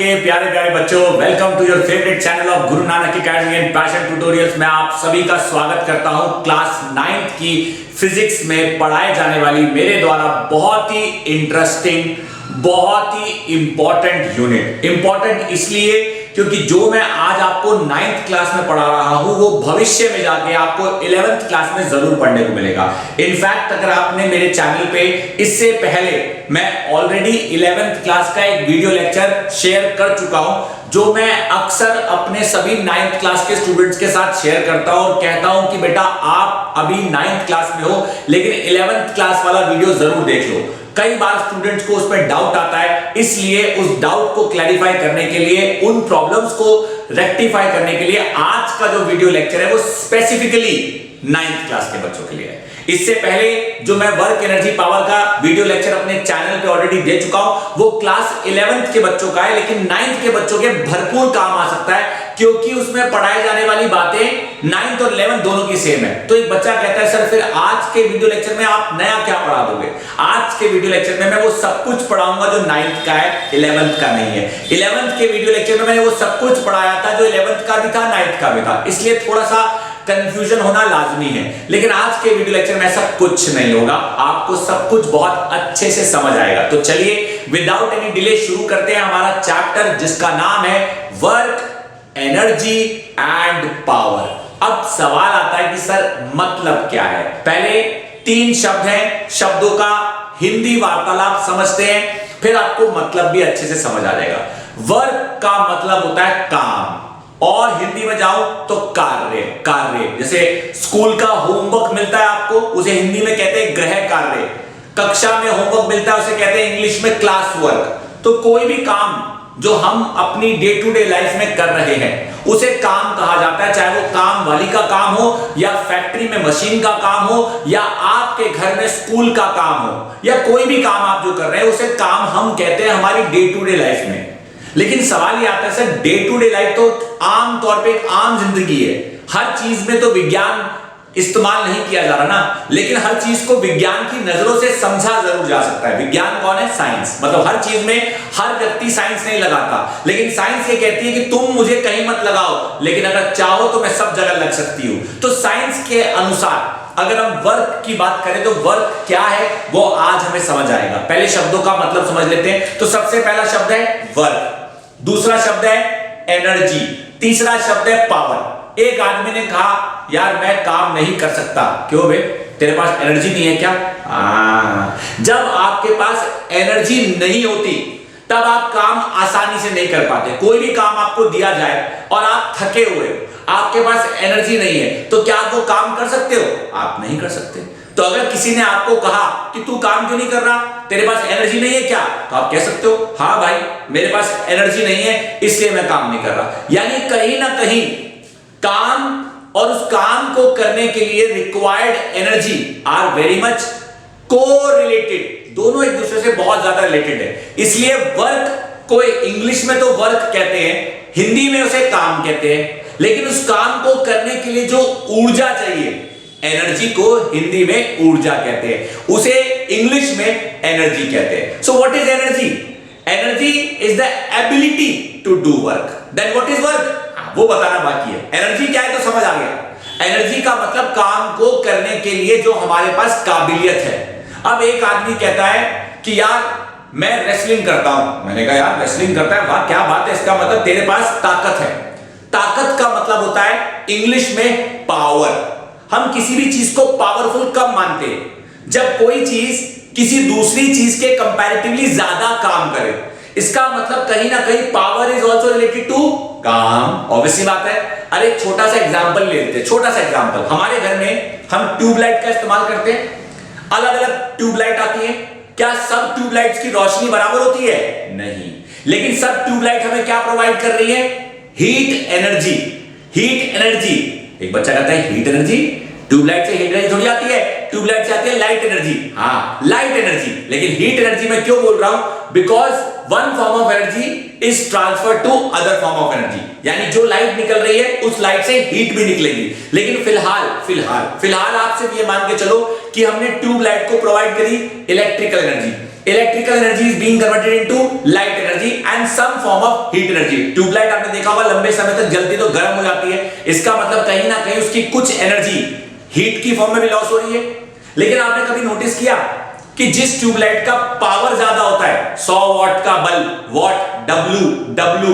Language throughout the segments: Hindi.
के प्यारे प्यारे बच्चों, welcome to your favourite channel of Guru Nanak Academy and Passion Tutorials में आप सभी का स्वागत करता हूं। क्लास 9th की फिजिक्स में पढ़ाए जाने वाली मेरे द्वारा बहुत ही इंटरेस्टिंग, बहुत ही इंपॉर्टेंट यूनिट। इंपॉर्टेंट इसलिए क्योंकि जो मैं आज आपको 9th क्लास में पढ़ा रहा हूं वो भविष्य में जाके आपको 11th क्लास में जरूर पढ़ने को मिलेगा। इनफैक्ट अगर आपने मेरे चैनल पे इससे पहले मैं ऑलरेडी 11th क्लास का एक वीडियो लेक्चर शेयर कर चुका हूं, जो मैं अक्सर अपने सभी 9th क्लास के स्टूडेंट्स के साथ शेयर करता हूं और कहता हूं कि बेटा आप अभी 9th क्लास में हो लेकिन 11th क्लास वाला वीडियो जरूर देख लो। कई बार स्टूडेंट्स को उसमें डाउट आता है, इसलिए उस डाउट को क्लैरिफाई करने के लिए, उन प्रॉब्लम्स को रेक्टिफाई करने के लिए आज का जो वीडियो लेक्चर है वो स्पेसिफिकली 9th क्लास के बच्चों के लिए है। इससे पहले जो मैं वर्क एनर्जी पावर का वीडियो लेक्चर अपने चैनल पे ऑलरेडी दे चुका हूं, वो क्लास 11th के बच्चों का है, लेकिन 9th के बच्चों के भरपूर काम आ सकता है क्योंकि उसमें पढ़ाई जाने वाली बातें 9th और 11th दोनों की सेम है। तो एक बच्चा कहता है सर फिर आज के वीडियो लेक्चर में आप नया क्या पढ़ा दोगे? आज के वीडियो लेक्चर में मैं वो सब कुछ पढ़ाऊंगा जो 9th का है, 11th का नहीं है। 11th के वीडियो लेक्चर में मैंने वो सब कुछ पढ़ाया था जो 11th का भी था, 9th का भी था, इसलिए थोड़ा सा कंफ्यूजन होना लाजमी है। लेकिन आज के वीडियो लेक्चर में ऐसा कुछ नहीं होगा, आपको सब कुछ बहुत अच्छे से समझ आएगा। तो चलिए विदाउट एनी डिले शुरू करते हैं हमारा चैप्टर जिसका नाम है वर्क, एनर्जी एंड पावर। अब सवाल आता है कि सर मतलब क्या है? पहले 3 शब्द हैं, शब्दों का हिंदी वार्तालाप समझते हैं, फिर आपको मतलब भी अच्छे से समझ आ जाएगा। वर्क का मतलब होता है काम, और हिंदी में जाऊं तो कार्य। कार्य जैसे स्कूल का होमवर्क मिलता है आपको, उसे हिंदी में कहते हैं गृह कार्य। कक्षा में होमवर्क मिलता है उसे कहते हैं इंग्लिश में क्लास वर्क। तो कोई भी काम जो हम अपनी डे टू डे लाइफ में कर रहे हैं उसे काम कहा जाता है, चाहे वो काम वाली का काम हो या फैक्ट्री में मशीन का काम हो या आपके घर में स्कूल का काम हो या कोई भी काम आप जो कर रहे हैं उसे काम हम कहते हैं हमारी डे टू डे लाइफ में। लेकिन सवाल ये आता है sir day to day life तो आम तौर पे एक आम जिंदगी है, हर चीज में तो विज्ञान इस्तेमाल नहीं किया जा रहा ना, लेकिन हर चीज को विज्ञान की नजरों से समझा जरूर जा सकता है। विज्ञान कौन है? साइंस। मतलब हर चीज में हर व्यक्ति साइंस नहीं लगाता, लेकिन साइंस ये कहती है कि तुम मुझे कहीं मत लगाओ, लेकिन अगर चाहो तो मैं सब जगह लग सकती हूं। तो साइंस के अनुसार अगर हम वर्क की बात करें तो वर्क क्या है वो आज हमें समझ आएगा। पहले शब्दों का मतलब समझ लेते हैं। तो सबसे पहला शब्द है वर्क, दूसरा शब्द है एनर्जी, तीसरा शब्द है पावर। एक आदमी ने कहा यार मैं काम नहीं कर सकता। क्यों बे? तेरे पास एनर्जी नहीं है क्या? जब आपके पास एनर्जी नहीं होती तब आप काम आसानी से नहीं कर पाते। कोई भी काम आपको दिया जाए और आप थके हुए हो, आपके पास एनर्जी नहीं है, तो क्या आप वो काम कर सकते हो? आप नहीं कर सकते। तो अगर किसी ने आपको कहा कि तू काम क्यों नहीं कर रहा, तेरे पास एनर्जी नहीं है क्या, तो आप कह सकते हो हाँ भाई मेरे पास एनर्जी नहीं है इसलिए मैं काम नहीं कर रहा। यानी कहीं ना कहीं काम और उस काम को करने के लिए required energy are very much correlated, दोनों एक दूसरे से बहुत ज्यादा रिलेटेड है। इसलिए वर्क को इंग्लिश में तो वर्क कहते हैं, हिंदी में उसे काम कहते हैं, लेकिन उस काम को करने के लिए जो ऊर्जा चाहिए, एनर्जी को हिंदी में ऊर्जा कहते हैं, उसे इंग्लिश में एनर्जी कहते हैं। So what is energy? Energy is the ability to do work. Then what is work? वो बताना बाकी है। एनर्जी क्या है तो समझ आ गया। एनर्जी का मतलब काम को करने के लिए जो हमारे पास काबिलियत है। अब एक आदमी कहता है कि यार मैं रेसलिंग करता हूं। मैंने कहा यार रेसलिंग करता है, वाह क्या बात है, इसका मतलब तेरे पास ताकत है। ताकत का मतलब होता है इंग्लिश में पावर। हम किसी भी चीज को पावरफुल कब मानते हैं? जब कोई चीज किसी दूसरी चीज के कंपैरेटिवली ज्यादा काम करे। इसका मतलब कहीं ना कहीं power is also related to काम। ऑब्वियसली बात है। अरे छोटा सा एग्जांपल ले लेते हैं, छोटा सा एग्जांपल। हमारे घर में हम ट्यूबलाइट का इस्तेमाल करते हैं, अलग अलग ट्यूबलाइट आती है। क्या सब ट्यूबलाइट्स की रोशनी बराबर होती है? नहीं, लेकिन सब ट्यूबलाइट हमें क्या प्रोवाइड कर रही है? Heat energy. Heat energy. एक बच्चा कहता है हीट एनर्जी, ट्यूबलाइट से हीट एनर्जी थोड़ी आती है, ट्यूबलाइट से आती है लाइट एनर्जी। हाँ लाइट एनर्जी, लेकिन हीट एनर्जी मैं क्यों बोल रहा हूं? Because one form of energy is transfer to other form of energy. यानी जो लाइट निकल रही है उस लाइट से हीट भी निकलेगी। लेकिन फिलहाल आप सिर्फ ये मान के चलो कि हमने ट्यूबलाइट को प्रोवाइड करी electrical energy. Electrical energy is being converted into light energy and some form of heat energy. Tubelight आपने देखा होगा लंबे समय तक जलती तो गर्म हो जाती है, इसका मतलब कहीं ना कहीं उसकी कुछ एनर्जी हीट की फॉर्म में भी लॉस हो रही है। लेकिन आपने कभी नोटिस किया कि जिस ट्यूबलाइट का पावर ज्यादा होता है, 100 वॉट का bulb, what, W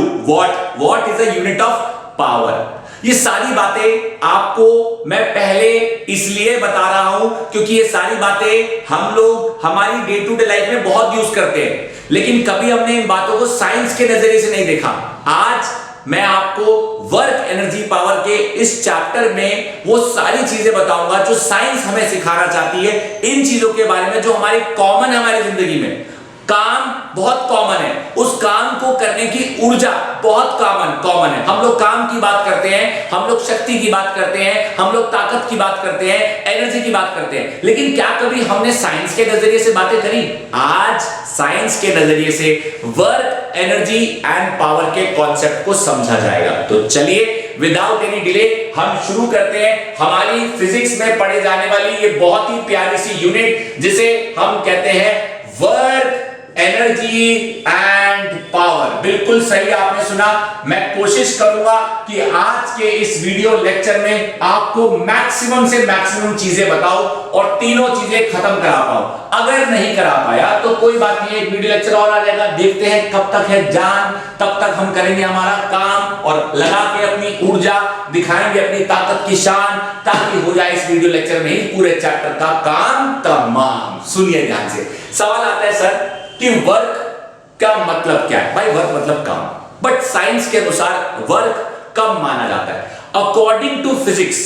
what is a unit of power. ये सारी बातें आपको मैं पहले इसलिए बता रहा हूं क्योंकि ये सारी बातें हम लोग हमारी डे टू डे लाइफ में बहुत यूज करते हैं, लेकिन कभी हमने इन बातों को साइंस के नजरिए से नहीं देखा। आज मैं आपको वर्क एनर्जी पावर के इस चैप्टर में वो सारी चीजें बताऊंगा जो साइंस हमें सिखाना चाहती है, इन चीजों के बारे में जो हमारे कॉमन है हमारी जिंदगी में। काम बहुत कॉमन है, उस काम को करने की ऊर्जा बहुत कॉमन है। हम लोग काम की बात करते हैं, हम लोग शक्ति की बात करते हैं, हम लोग ताकत की बात करते हैं, एनर्जी की बात करते हैं, लेकिन क्या कभी हमने साइंस के नजरिए से बातें करी? आज साइंस के नजरिए से वर्क एनर्जी एंड पावर के कॉन्सेप्ट को समझा जाएगा। तो चलिए विदाउट एनी डिले हम शुरू करते हैं हमारी फिजिक्स में पढ़े जाने वाली ये बहुत ही प्यारी सी यूनिट जिसे हम कहते हैं वर्क एनर्जी एंड पावर। बिल्कुल सही आपने सुना। मैं कोशिश करूंगा कि आज के इस वीडियो लेक्चर में आपको मैक्सिमम से मैक्सिमम चीजें बताऊं और तीनों चीजें खत्म करा पाऊं। अगर नहीं करा पाया तो कोई बात नहीं, एक वीडियो लेक्चर और आ जाएगा, देखते हैं कब तक है जान, तब तक हम करेंगे हमारा काम और लगा के अपनी ऊर्जा, दिखाएंगे अपनी ताकत की शान, ताकि हो जाए इस वीडियो लेक्चर में ही पूरे चैप्टर का काम तमाम। सुनिए ध्यान से। सवाल आता है सर कि वर्क का मतलब क्या है? भाई वर्क मतलब काम, बट साइंस के अनुसार वर्क कब माना जाता है? अकॉर्डिंग टू फिजिक्स,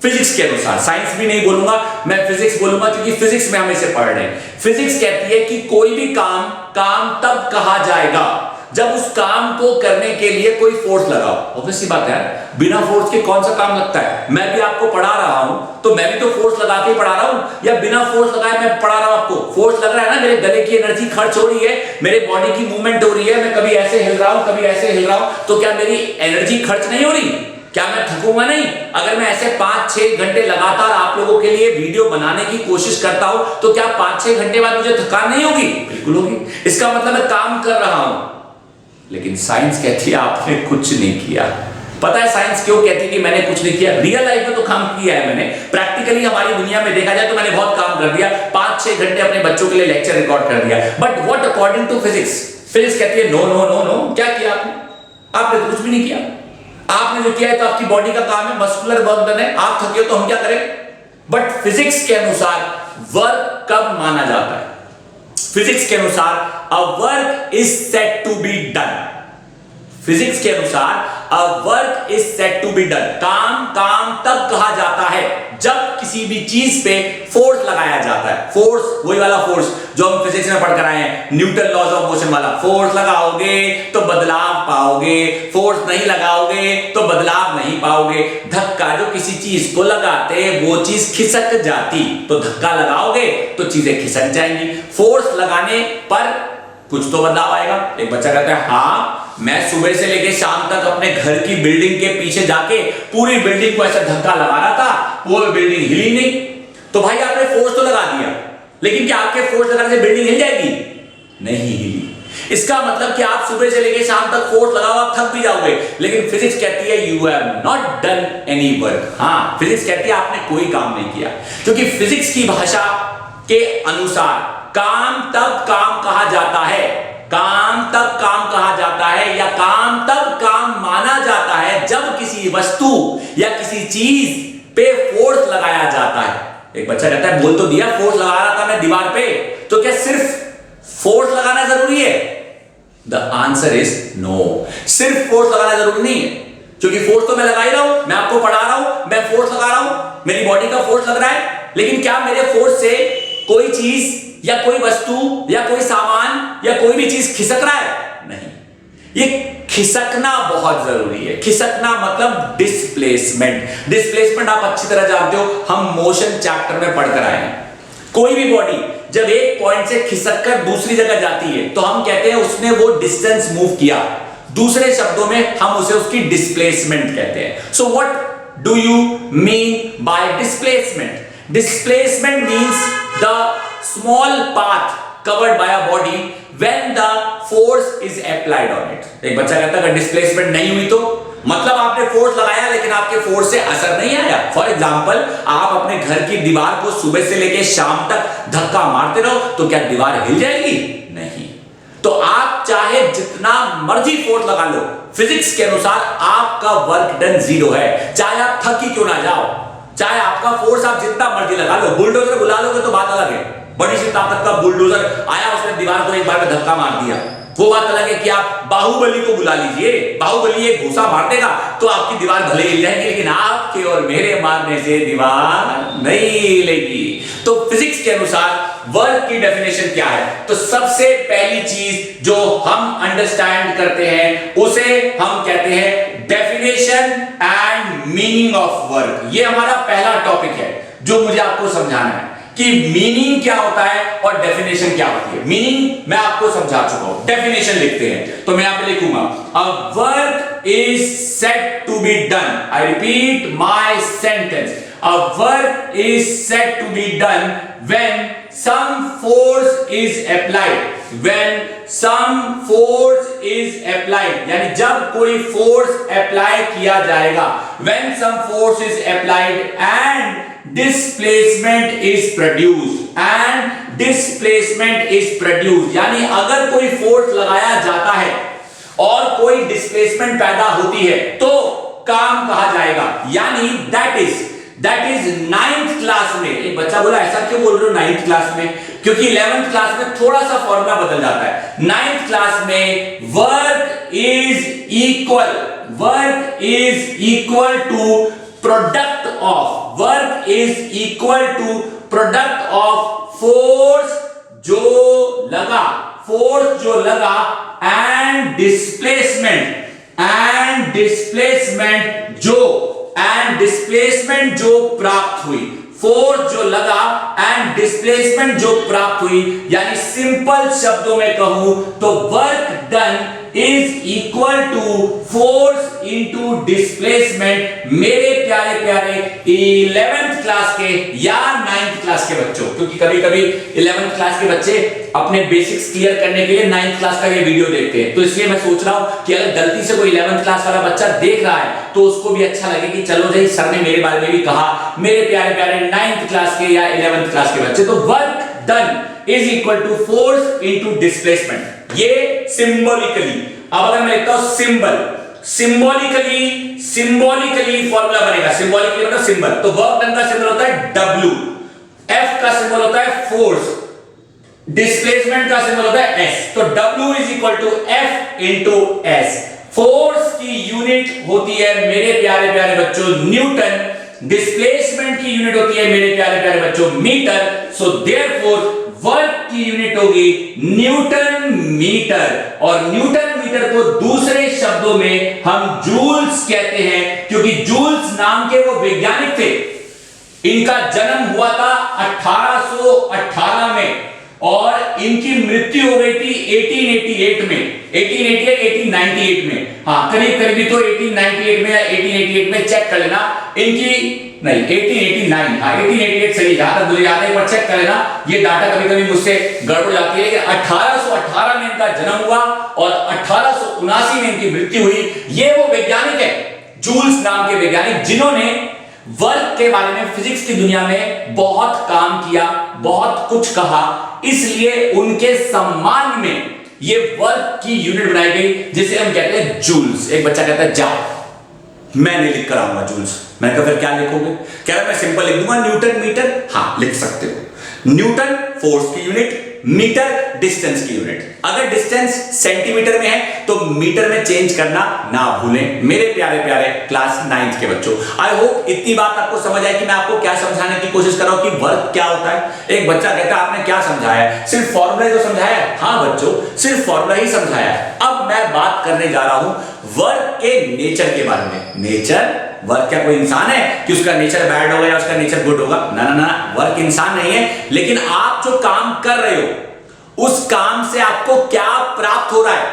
फिजिक्स के अनुसार, साइंस भी नहीं बोलूंगा मैं, फिजिक्स बोलूंगा क्योंकि फिजिक्स में हम इसे पढ़ रहे हैं। फिजिक्स कहती है कि कोई भी काम तब कहा जाएगा जब उस काम को करने के लिए कोई फोर्स लगाओ। ऑब्वियस सी बात है, बिना फोर्स के कौन सा काम लगता है? मैं भी आपको पढ़ा रहा हूं तो मैं भी तो फोर्स लगा के पढ़ा रहा हूं, या बिना फोर्स लगाए मैं पढ़ा रहा हूं आपको? फोर्स लग रहा है ना, मेरे गले की एनर्जी खर्च हो रही है, मेरे बॉडी की मूवमेंट हो रही है, मैं कभी ऐसे हिल रहा हूं कभी ऐसे हिल रहा हूं, तो क्या मेरी एनर्जी खर्च नहीं हो रही? क्या मैं थकूंगा नहीं? अगर मैं ऐसे 5-6 घंटे लगातार आप लोगों के लिए वीडियो बनाने की कोशिश करता हूं तो क्या 5-6 घंटे बाद मुझे थकान नहीं होगी? बिल्कुल होगी। इसका मतलब मैं काम कर रहा हूं। लेकिन साइंस कहती है आपने कुछ नहीं किया। पता है साइंस क्यों कहती है कि मैंने कुछ नहीं किया? रियल लाइफ में तो काम किया है मैंने, प्रैक्टिकली हमारी दुनिया में देखा जाए तो मैंने बहुत काम कर दिया, 5-6 घंटे अपने बच्चों के लिए लेक्चर रिकॉर्ड कर दिया। But what according to physics? Physics कहती है नो नो नो नो। क्या किया आपने? आपने तो कुछ भी नहीं किया। आपने जो किया है तो आपकी बॉडी का काम है, मस्कुलर वर्क डन है, आप थके हो तो हम क्या करें? बट फिजिक्स के अनुसार वर्क कब माना जाता है? फिजिक्स के अनुसार a work is said to be done. Physics के अनुसार a work is said to be done. काम तब कहा जाता है जब किसी भी चीज पे फोर्स लगाया जाता है। फोर्स, वही वाला फोर्स जो हम फिजिक्स में पढ़ कर आए हैं, न्यूटन लॉज ऑफ मोशन वाला। फोर्स लगाओगे तो बदलाव पाओगे, फोर्स नहीं लगाओगे तो बदलाव नहीं पाओगे। धक्का जो किसी चीज को लगाते वो चीज खिसक जाती, तो धक्का लगाओगे तो चीजें खिसक जाएंगी। फोर्स लगाने पर कुछ तो बदलाव आएगा। एक बच्चा कहता है हाँ मैं सुबह से लेकर शाम तक अपने घर की बिल्डिंग के पीछे जाके पूरी बिल्डिंग को ऐसा धक्का लगा रहा था, वो बिल्डिंग हिली नहीं। तो भाई आपने फोर्स तो लगा दिया, लेकिन क्या आपके फोर्स लगाने से बिल्डिंग हिल जाएगी? नहीं हिली। इसका मतलब कि आप सुबह से लेकर शाम तक फोर्स लगाओ, आप थक भी जाओगे। लेकिन फिजिक्स कहती है you have not done any work. हाँ, फिजिक्स कहती है आपने कोई काम नहीं किया, क्योंकि फिजिक्स की भाषा के अनुसार काम तब काम कहा जाता है, काम तब काम कहा जाता है, या काम तब काम माना जाता है जब किसी वस्तु या किसी चीज पे फोर्स लगाया जाता है। एक बच्चा कहता है बोल तो दिया फोर्स लगा रहा था मैं दीवार पे, तो क्या सिर्फ फोर्स लगाना जरूरी है? The answer is no. सिर्फ फोर्स लगाना जरूरी नहीं है, क्योंकि फोर्स तो मैं लगा ही रहा हूं, मैं आपको पढ़ा रहा हूं, मैं फोर्स लगा रहा हूं, मेरी बॉडी का फोर्स लग रहा है। लेकिन क्या मेरे फोर्स से कोई चीज या कोई वस्तु या कोई सामान या कोई भी चीज खिसक रहा है? नहीं। ये खिसकना बहुत जरूरी है। खिसकना मतलब डिस्प्लेसमेंट। डिस्प्लेसमेंट आप अच्छी तरह जानते हो, हम मोशन चैप्टर में पढ़कर आए हैं। कोई भी बॉडी जब एक पॉइंट से खिसककर दूसरी जगह जाती है तो हम कहते हैं उसने वो डिस्टेंस मूव किया। दूसरे शब्दों में हम उसे उसकी डिस्प्लेसमेंट कहते हैं। So what do you mean by displacement? Displacement means the small path covered by a body when the force is applied on it. एक बच्चा कहता है अगर डिस्प्लेसमेंट नहीं हुई तो मतलब आपने फोर्स लगाया लेकिन आपके फोर्स से असर नहीं आया। फॉर एग्जाम्पल आप अपने घर की दीवार को सुबह से लेकर शाम तक धक्का मारते रहो तो क्या दीवार हिल जाएगी? नहीं। तो आप चाहे जितना मर्जी फोर्स लगा लो, फिजिक्स के अनुसार आपका वर्क डन जीरो है, चाहे आप थक ही क्यों ना जाओ, चाहे आपका फोर्स आप जितना मर्जी लगा लो। बुलडोजर बुला लोगे तो बात अलग है, बड़ी सी ताकत का बुलडोजर आया, उसने दीवार को एक बार में धक्का मार दिया, वो बात अलग है कि आप बाहुबली को बुला लीजिए, बाहुबली एक घूसा मार देगा तो आपकी दीवार भले हिल जाएगी, लेकिन आपके और मेरे मारने से दीवार नहीं हिलेगी। तो फिजिक्स के अनुसार वर्क की डेफिनेशन क्या है? तो सबसे पहली चीज जो हम अंडरस्टैंड करते हैं उसे हम कहते हैं definition and meaning of work. ये हमारा पहला टॉपिक है जो मुझे आपको समझाना है कि मीनिंग क्या होता है और डेफिनेशन क्या होती है। मीनिंग मैं आपको समझा चुका हूं, डेफिनेशन लिखते हैं तो मैं यहां पे लिखूंगा a work is said to be done. I repeat my sentence, a work is said to be done when some force is applied. When some force is applied यानी जब कोई फोर्स अप्लाई किया जाएगा, when some force is applied and displacement is produced, and displacement is produced यानी अगर कोई फोर्स लगाया जाता है और कोई डिस्प्लेसमेंट पैदा होती है तो काम कहा जाएगा। यानी दैट इज 9th क्लास में। एक बच्चा बोला ऐसा क्यों बोल रहे हो 9th क्लास में? क्योंकि 11th क्लास में थोड़ा सा फॉर्मूला बदल जाता है। 9th क्लास में work is equal to product of, work is equal to product of force जो लगा एंड डिस्प्लेसमेंट जो प्राप्त हुई। फोर्स जो लगा एंड डिस्प्लेसमेंट जो प्राप्त हुई, यानी सिंपल शब्दों में कहूं तो work done is equal to force into displacement. मेरे प्यारे प्यारे 11th क्लास के या 9th क्लास के बच्चों, क्योंकि कभी कभी 11th क्लास के बच्चे अपने बेसिक्स क्लियर करने के लिए 9th क्लास का ये वीडियो देखते हैं, तो इसलिए मैं सोच रहा हूं कि अगर गलती से कोई 11th क्लास वाला बच्चा देख रहा है तो उसको भी अच्छा लगे कि चलो जी सर ने मेरे बारे में भी कहा। मेरे प्यारे प्यारे 9th क्लास के या 11th क्लास के बच्चे, तो work done is equal to force into displacement, ये सिंबॉलिकली। अब अगर मैं लिखता हूं सिंबॉलिकली फॉर्मूला बनेगा। सिंबॉलिकली मतलब सिंबल, तो वर्क डन का सिंबल होता है W, F का सिंबल होता है फोर्स, डिस्प्लेसमेंट का सिंबल होता है S, तो W is equal to F into S। Force की यूनिट होती है मेरे प्यारे प्यारे बच्चों न्यूटन, डिस्प्लेसमेंट की यूनिट होती है मेरे प्यारे प्यारे बच्चों मीटर। सो देयरफॉर वर्क की यूनिट होगी न्यूटन मीटर, और न्यूटन मीटर को दूसरे शब्दों में हम जूल्स कहते हैं, क्योंकि जूल्स नाम के वो वैज्ञानिक थे। इनका जन्म हुआ था 1818 में और इनकी मृत्यु हो गई थी 1888 में, 1898 में, हाँ करीब करीबी तो 1898 में या 1888 में, चेक कर लेना। इनकी नहीं 1889, हाँ 1888 सही, जहां तक मुझे याद है, एक बार चेक कर लेना, ये डाटा कभी कभी मुझसे गड़बड़ जाती है। 1818 में इनका जन्म हुआ और 1879 में इनकी मृत्यु हुई। ये वो वैज्ञानिक है, जूल्स नाम के वैज्ञानिक, जिन्होंने वर्क के बारे में फिजिक्स की दुनिया में बहुत काम किया, बहुत कुछ कहा, इसलिए उनके सम्मान में ये वर्क की यूनिट बनाई गई जिसे हम कहते हैं जूल्स। एक बच्चा कहता है जाओ मैं नहीं लिख कर आऊंगा जूल्स, मैं कहा फिर क्या लिखोगे? कह रहा मैं सिंपल लिख दूंगा न्यूटन मीटर। हाँ लिख सकते हो, न्यूटन फोर्स की यूनिट, मीटर डिस्टेंस की यूनिट। अगर डिस्टेंस सेंटीमीटर में है तो मीटर में चेंज करना ना भूलें मेरे प्यारे प्यारे क्लास 9th के बच्चों। आई होप इतनी बात आपको समझ आए कि मैं आपको क्या समझाने की कोशिश कर रहा हूं कि वर्क क्या होता है। एक बच्चा कहता है आपने क्या समझाया है? सिर्फ फॉर्मूला ही तो समझाया है। हाँ बच्चों सिर्फ फॉर्मूला ही समझाया है। अब मैं बात करने जा रहा हूं वर्क के नेचर के बारे में। नेचर, वर्क क्या कोई इंसान है कि उसका नेचर बैड होगा या उसका नेचर गुड होगा? ना ना ना, वर्क इंसान नहीं है, लेकिन आप जो काम कर रहे हो उस काम से आपको क्या प्राप्त हो रहा है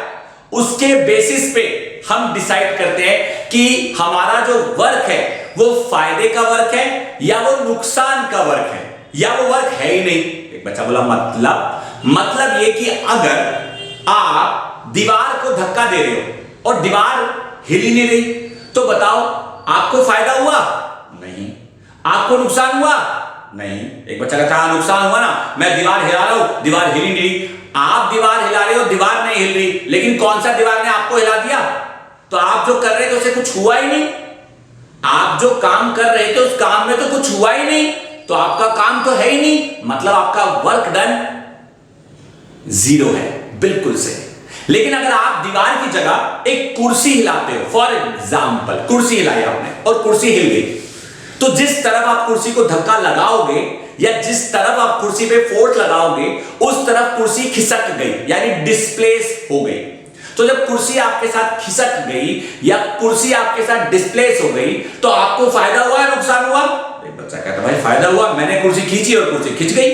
उसके बेसिस पे हम डिसाइड करते हैं कि हमारा जो वर्क है वो फायदे का वर्क है या वो नुकसान का वर्क है। या वो वर्क है ही नहीं। एक बच्चा बोला मतलब ये कि अगर आप दीवार को धक्का दे रहे हो और दीवार हिल ही नहीं रही, तो बताओ आपको फायदा हुआ? नहीं। आपको नुकसान हुआ? नहीं। एक बच्चा कहता है नुकसान हुआ ना, मैं दीवार हिला रहा हूं, दीवार हिल ही नहीं रही। आप दीवार हिला रहे हो, दीवार नहीं हिल रही, लेकिन कौन सा दीवार ने आपको हिला दिया? तो आप जो कर रहे थे उसे कुछ हुआ ही नहीं। आप जो काम कर रहे थे उस काम में तो कुछ हुआ ही नहीं, तो आपका काम तो है ही नहीं, मतलब आपका वर्क डन जीरो है। बिल्कुल सही। लेकिन अगर आप दीवार की जगह एक कुर्सी हिलाते हो, फॉर एग्जाम्पल कुर्सी हिलाई आपने और कुर्सी हिल गई, तो जिस तरफ आप कुर्सी को धक्का लगाओगे या जिस तरफ आप कुर्सी पे फोर्स लगाओगे उस तरफ कुर्सी खिसक गई, यानी डिस्प्लेस हो गई। तो जब कुर्सी आपके साथ खिसक गई या कुर्सी आपके साथ डिस्प्लेस हो गई, तो आपको फायदा हुआ या नुकसान हुआ? एक बच्चा कहता भाई फायदा हुआ, मैंने कुर्सी खींची और कुर्सी खिंच गई।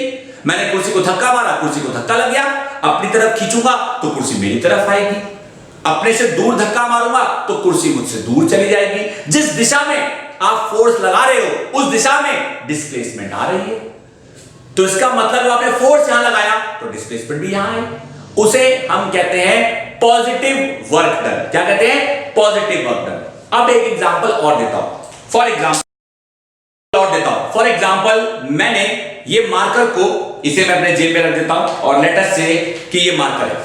मैंने कुर्सी को धक्का मारा, कुर्सी को धक्का लग गया। अपनी तरफ खींचूंगा तो कुर्सी मेरी तरफ आएगी, अपने से दूर धक्का मारूंगा तो कुर्सी मुझसे दूर चली जाएगी। जिस दिशा में आप फोर्स लगा रहे हो उस दिशा में डिस्प्लेसमेंट आ रही है, तो इसका मतलब आपने फोर्स यहां लगाया तो डिस्प्लेसमेंट भी यहां है। उसे हम कहते हैं पॉजिटिव वर्क डन। क्या कहते हैं? Positive work done. अब एक एग्जांपल और देता हूं। फॉर एग्जांपल मैंने ये मार्कर को, इसे मैं अपने जेब में रख देता हूं और लेट अस से कि ये मार्कर है।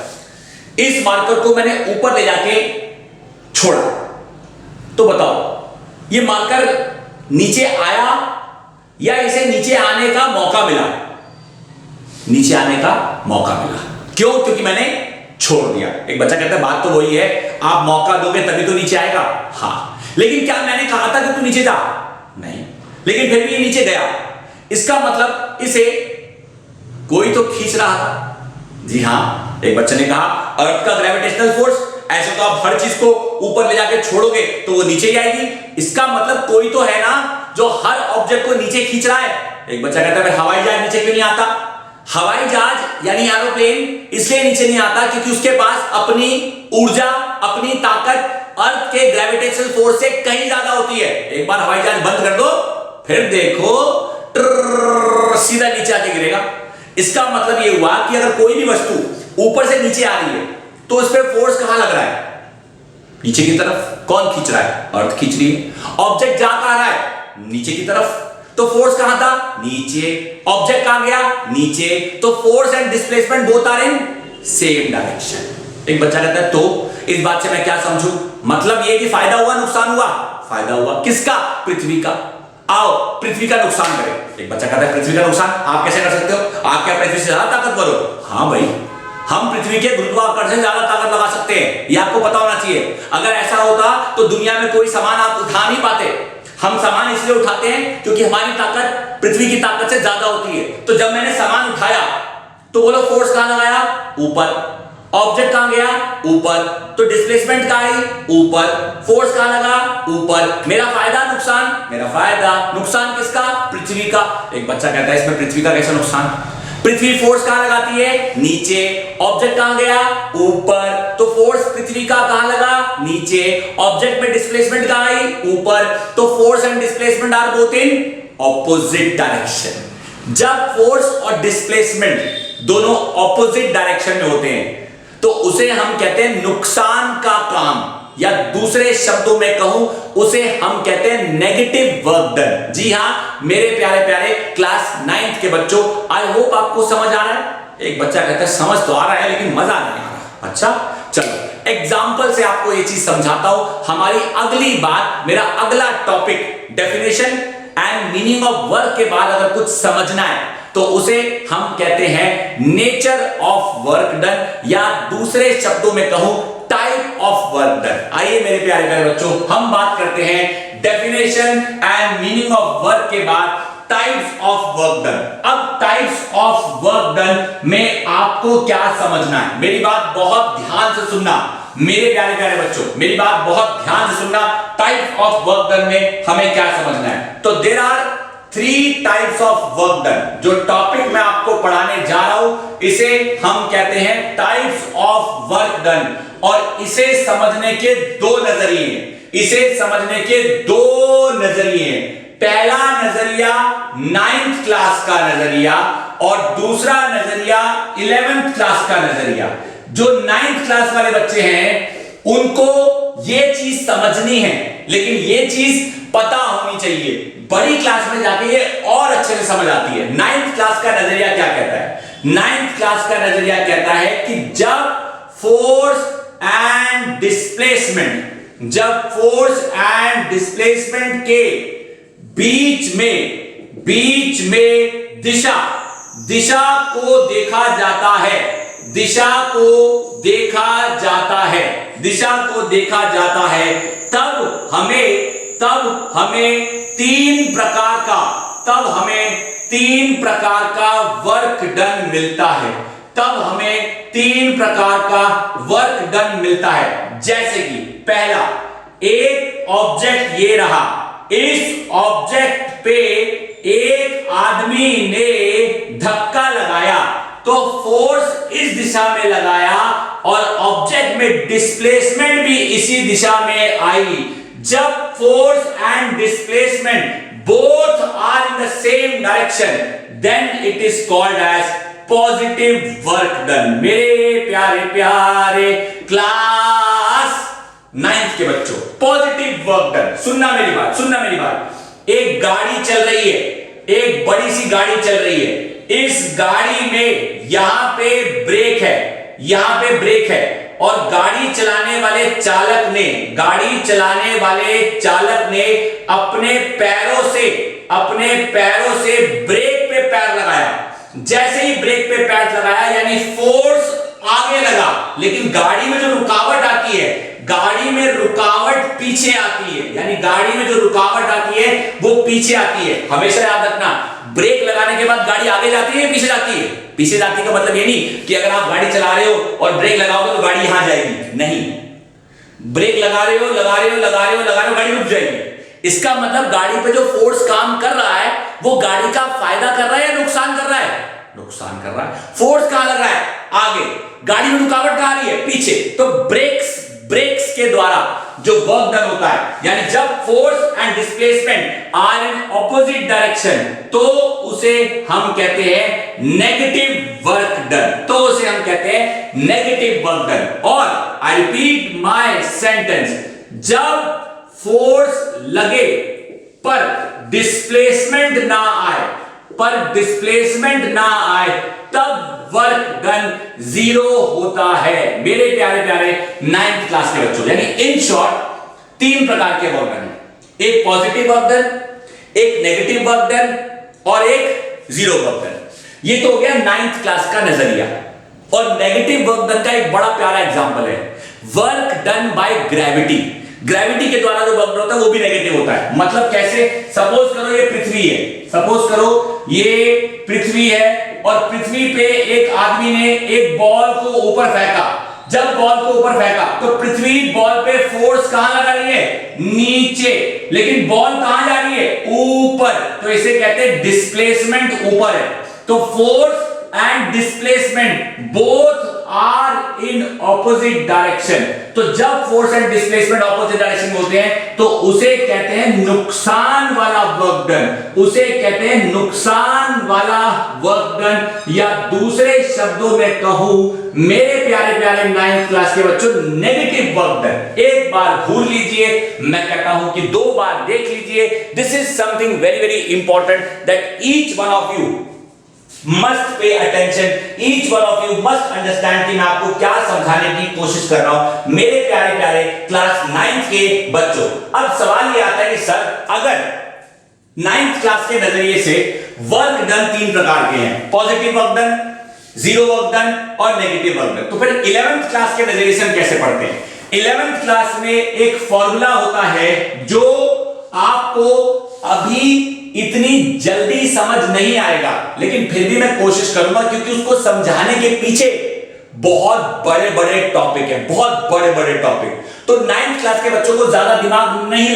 इस मार्कर को मैंने ऊपर ले जाके छोड़ा, तो बताओ ये मार्कर नीचे आया या इसे नीचे आने का मौका मिला? नीचे आने का मौका मिला। क्यों? क्योंकि मैंने छोड़ दिया। एक बच्चा कहता है बात तो वही है, आप मौका दोगे तभी तो नीचे आएगा। हाँ, लेकिन क्या मैंने कहा था कि तू नीचे जा? नहीं, लेकिन फिर भी ये नीचे गया। इसका मतलब इसे कोई तो खींच रहा था। जी हां, एक बच्चे ने कहा अर्थ का ग्रेविटेशनल फोर्स, ऐसे तो आप हर चीज को ऊपर ले जाके छोड़ोगे तो वो नीचे ही आएगी। इसका मतलब कोई तो है ना जो हर ऑब्जेक्ट को नीचे खींच रहा है। एक बच्चा कहता है हवाई जहाज नीचे क्यों नहीं आता? हवाई जहाज यानी एरोप्लेन इसलिए नीचे नहीं आता क्योंकि उसके पास अपनी ऊर्जा, अपनी ताकत अर्थ के ग्रेविटेशनल फोर्स से कहीं ज्यादा होती है। एक बार हवाई जहाज बंद कर दो, फिर देखो सीधा नीचे आके गिरेगा। इसका मतलब यह हुआ कि अगर कोई भी वस्तु ऊपर से नीचे आ रही है तो उस पर फोर्स कहां लग रहा है? नीचे की तरफ। कौन खींच रहा है? अर्थ खींच रही है। ऑब्जेक्ट जा कहां रहा है? नीचे की तरफ। तो फोर्स कहां था? नीचे। ऑब्जेक्ट कहां गया? नीचे। तो force and displacement both are in same direction. एक बच्चा कहता है तो इस बात से मैं क्या समझूं? मतलब ये कि फायदा हुआ नुकसान हुआ? फायदा हुआ। किसका? पृथ्वी का। आओ पृथ्वी का नुकसान करें। एक बच्चा कहता है पृथ्वी का नुकसान आप कैसे कर सकते हो? आप क्या पृथ्वी से ज्यादा ताकतवर हो? हाँ भाई, हम पृथ्वी के गुरुत्वाकर्षण से ज्यादा ताकत लगा सकते हैं, ये आपको पता होना चाहिए। अगर ऐसा होता तो दुनिया में कोई सामान आप उठा नहीं पाते। हम सामान इसलिए उठाते हैं क्योंकि हमारी ताकत पृथ्वी की ताकत से ज्यादा होती है। तो जब मैंने सामान उठाया तो बोलो फोर्स कहां लगाया? ऊपर। ऑब्जेक्ट कहां गया? ऊपर। तो डिस्प्लेसमेंट कहां आई? ऊपर। फोर्स कहां लगा? ऊपर। मेरा फायदा नुकसान? मेरा फायदा। नुकसान किसका? पृथ्वी का। एक बच्चा कहता है इसमें पृथ्वी का कैसा नुकसान? पृथ्वी फोर्स कहां लगाती है? नीचे। ऑब्जेक्ट कहां गया? ऊपर। तो फोर्स पृथ्वी का कहां लगा? नीचे। ऑब्जेक्ट में डिस्प्लेसमेंट कहां आई? ऊपर। तो force and displacement are both in opposite direction. जब फोर्स और डिस्प्लेसमेंट दोनों ऑपोजिट डायरेक्शन में होते हैं तो उसे हम कहते हैं नुकसान का काम, या दूसरे शब्दों में कहूं उसे हम कहते हैं नेगेटिव वर्क डन। जी हां मेरे प्यारे प्यारे क्लास 9th के बच्चों, आई होप आपको समझ आ रहा है। एक बच्चा कहता है समझ तो आ रहा है लेकिन मजा नहीं आ रहा। अच्छा चलो एग्जाम्पल से आपको यह चीज समझाता हूं। हमारी अगली बात, मेरा अगला topic definition and meaning of work के बाद अगर कुछ समझना है तो उसे हम कहते हैं नेचर ऑफ वर्क डन, या दूसरे शब्दों में कहूं टाइप ऑफ वर्क डन। आइए मेरे प्यारे प्यारे बच्चों, हम बात करते हैं definition and meaning of work के बाद टाइप्स ऑफ वर्क डन। अब टाइप्स ऑफ वर्क डन में आपको क्या समझना है? मेरी बात बहुत ध्यान से सुनना मेरे प्यारे प्यारे बच्चों, मेरी बात बहुत ध्यान से सुनना। टाइप ऑफ वर्क डन में हमें क्या समझना है? तो there are 3 types of work done. जो टॉपिक मैं आपको पढ़ाने जा रहा हूं इसे हम कहते हैं टाइप्स ऑफ वर्क डन, और इसे समझने के 2 नजरिए हैं। इसे समझने के 2 नजरिए हैं। पहला नजरिया 9th क्लास का नजरिया और दूसरा नजरिया 11th क्लास का नजरिया। जो 9th क्लास वाले बच्चे हैं उनको यह चीज समझनी है, लेकिन यह चीज पता होनी चाहिए। बड़ी क्लास में जाके ये और अच्छे से समझ आती है। 9th क्लास का नजरिया क्या कहता है? 9th क्लास का नजरिया कहता है कि जब फोर्स एंड डिस्प्लेसमेंट के बीच में दिशा को देखा जाता है, तब हमें तीन प्रकार का वर्क डन मिलता है। जैसे कि पहला, एक ऑब्जेक्ट ये रहा, इस ऑब्जेक्ट पे एक आदमी ने धक्का लगाया तो फोर्स इस दिशा में लगाया और ऑब्जेक्ट में डिस्प्लेसमेंट भी इसी दिशा में आई। जब force and displacement both are in the same direction, then it is called as positive work done। मेरे प्यारे प्यारे क्लास 9th के बच्चों, पॉजिटिव वर्क डन। सुनना मेरी बात। एक गाड़ी चल रही है, एक बड़ी सी गाड़ी चल रही है। इस गाड़ी में यहां पे ब्रेक है और गाड़ी चलाने वाले चालक ने अपने पैरों से ब्रेक पे पैर लगाया। जैसे ही ब्रेक पे पैर लगाया यानी फोर्स आगे लगा, लेकिन गाड़ी में जो रुकावट आती है, गाड़ी में रुकावट पीछे आती है, यानी गाड़ी में जो रुकावट आती है वो पीछे आती है। हमेशा याद रखना, ब्रेक लगाने के बाद गाड़ी आगे जाती है, पीछे जाती है। पीछे जाती का मतलब ये नहीं कि अगर आप गाड़ी चला रहे हो और ब्रेक लगाओगे तो गाड़ी यहां जाएगी, नहीं। ब्रेक लगा रहे हो, गाड़ी रुक जाएगी। इसका मतलब गाड़ी पे जो फोर्स काम कर रहा है वो गाड़ी का फायदा कर रहा है या नुकसान कर रहा है? नुकसान कर रहा है। फोर्स कहां लग रहा है? आगे। गाड़ी में रुकावट कहां आ रही है? पीछे। तो ब्रेक्स के द्वारा जो वर्क डन होता है, यानी जब force and displacement are in opposite direction, तो उसे हम कहते हैं नेगेटिव वर्क डन। और आई रिपीट माय सेंटेंस, जब फोर्स लगे पर डिस्प्लेसमेंट ना आए, तब वर्क डन 0 होता है। मेरे प्यारे प्यारे 9th क्लास के बच्चों, यानी इन शॉर्ट 3 प्रकार के वर्क डन है। एक पॉजिटिव वर्क डन, एक नेगेटिव वर्क डन और एक 0 वर्क डन। ये तो हो गया 9th क्लास का नजरिया। और नेगेटिव वर्क डन का एक बड़ा प्यारा एग्जांपल है work done by gravity. Gravity के द्वारा जो वर्क होता है वो भी नेगेटिव होता है। मतलब कैसे? सपोज करो ये पृथ्वी है और पृथ्वी पे एक आदमी ने एक बॉल को ऊपर फेंका। जब बॉल को ऊपर फेंका तो पृथ्वी बॉल पे फोर्स कहां लगा रही है? नीचे। लेकिन बॉल कहां जा रही है? ऊपर। तो इसे कहते हैं डिस्प्लेसमेंट ऊपर है। तो force and displacement both are in opposite direction. तो जब force and displacement opposite direction में होते हैं तो उसे कहते हैं नुकसान वाला वर्क डन। या दूसरे शब्दों में कहूं मेरे प्यारे प्यारे 9th क्लास के बच्चों, नेगेटिव वर्क डन। एक बार भूल लीजिए, मैं कहता हूं कि 2 बार देख लीजिए। This is something very very important that each one of you must pay attention, each one of you must understand कि मैं आपको क्या समझाने की कोशिश कर रहा हूं मेरे प्यारे प्यारे क्लास 9th के बच्चों। अब सवाल ये आता है कि सर, अगर 9th क्लास के नजरिए से वर्क डन 3 प्रकार के हैं, positive work done, 0 work done और नेगेटिव वर्क डन, तो फिर 11th क्लास के नजरिए से हम कैसे पढ़ते हैं? 11th क्लास में एक फॉर्मूला होता है जो आपको अभी इतनी जल्दी समझ नहीं आएगा, लेकिन फिर भी मैं कोशिश करूंगा क्योंकि उसको समझाने के पीछे बहुत बड़े बड़े टॉपिक है, बहुत बड़े बड़े टॉपिक। तो 9th क्लास के बच्चों को ज्यादा दिमाग नहीं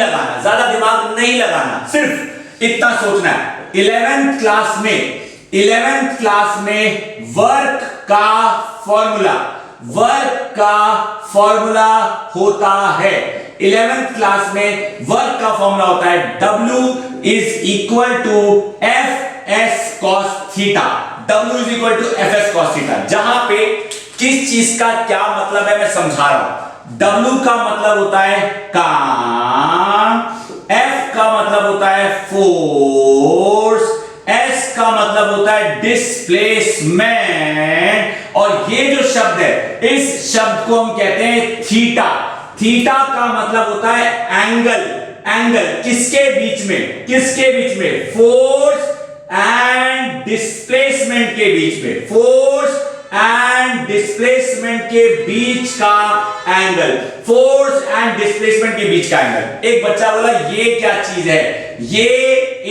लगाना, सिर्फ इतना सोचना है 11th क्लास में वर्क का फॉर्मूला वर्क का फॉर्मूला होता है। 11th क्लास में वर्क का फॉर्मूला होता है W is equal to F S cos theta. W is equal to F S cos theta. जहां पे किस चीज का क्या मतलब है मैं समझा रहा हूं। W का मतलब होता है काम, F का मतलब होता है फोर्स, S का मतलब होता है डिस्प्लेसमेंट, और ये जो शब्द है इस शब्द को हम कहते हैं थीटा। थीटा का मतलब होता है एंगल। एंगल किसके बीच में, किसके बीच में, फोर्स एंड डिस्प्लेसमेंट के बीच में, फोर्स एंड डिस्प्लेसमेंट के बीच का एंगल, फोर्स एंड डिस्प्लेसमेंट के बीच का एंगल। एक बच्चा बोला ये क्या चीज है, ये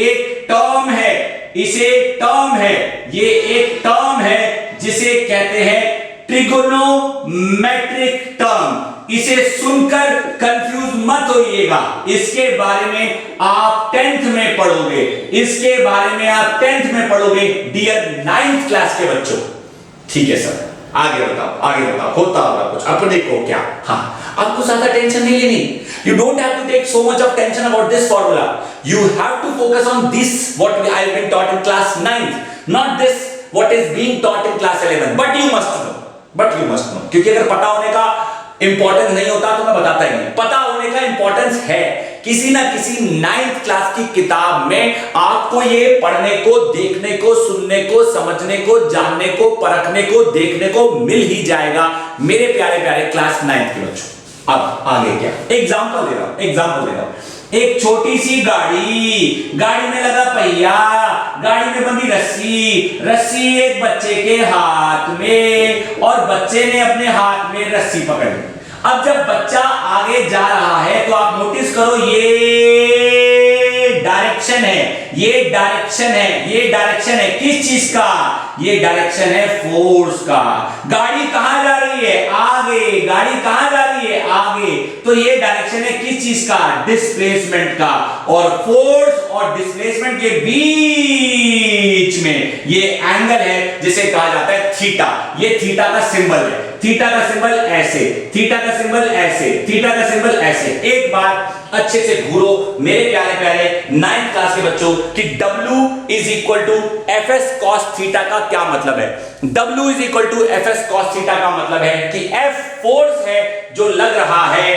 एक टर्म है, इसे टर्म है, ये एक टर्म है जिसे कहते हैं ट्रिगोनोमेट्रिक टर्म। इसे सुनकर कंफ्यूज मत होइएगा, इसके बारे में आप 10th में पढ़ोगे, इसके बारे में आप 10th में पढ़ोगे डियर 9th क्लास के बच्चों। ठीक है सर, आगे बताओ, आगे बताओ, होता होगा कुछ, अब देखो क्या। हाँ, आपको ज्यादा टेंशन नहीं लेनी। You don't have to take so much of tension about this formula. You have to focus on this what I have been taught in class 9th, not this what is being taught in class 11. But you must know. But you must know. क्योंकि अगर पता होने का इंपॉर्टेंस नहीं होता तो मैं बताता ही नहीं। पता होने का इंपॉर्टेंस है। किसी ना किसी 9th क्लास की किताब में आपको ये पढ़ने को, देखने को, सुनने को, समझने को, जानने को, परखने को, देखने को मिल ही जाएगा मेरे प्यारे प्यारे क्लास 9th के बच्चों। अब आगे क्या, एग्जांपल दे रहा हूं, एग्जांपल दे रहा हूं। एक छोटी सी गाड़ी, गाड़ी में लगा पहिया, गाड़ी में बंधी रस्सी, रस्सी एक बच्चे के हाथ में, और बच्चे ने अपने हाथ में रस्सी पकड़ ली। अब जब बच्चा आगे जा रहा है तो आप नोटिस करो ये डायरेक्शन है, ये डायरेक्शन है, ये डायरेक्शन है किस चीज का, ये डायरेक्शन है फोर्स का। गाड़ी कहां जा रही है, आगे, गाड़ी कहां जा रही है, आगे, तो ये डायरेक्शन है किस चीज का, डिस्प्लेसमेंट का। और फोर्स और डिस्प्लेसमेंट के बीच में ये एंगल है जिसे कहा जाता है थीटा। ये थीटा का सिंबल है, थीटा का सिंबल ऐसे, थीटा का सिंबल ऐसे, थीटा का सिंबल ऐसे। एक बार अच्छे से घूरो मेरे प्यारे प्यारे 9th क्लास के बच्चों कि W is equal to F S cos theta का क्या मतलब है। W is equal to F S cos theta का मतलब है कि F फोर्स है जो लग रहा है,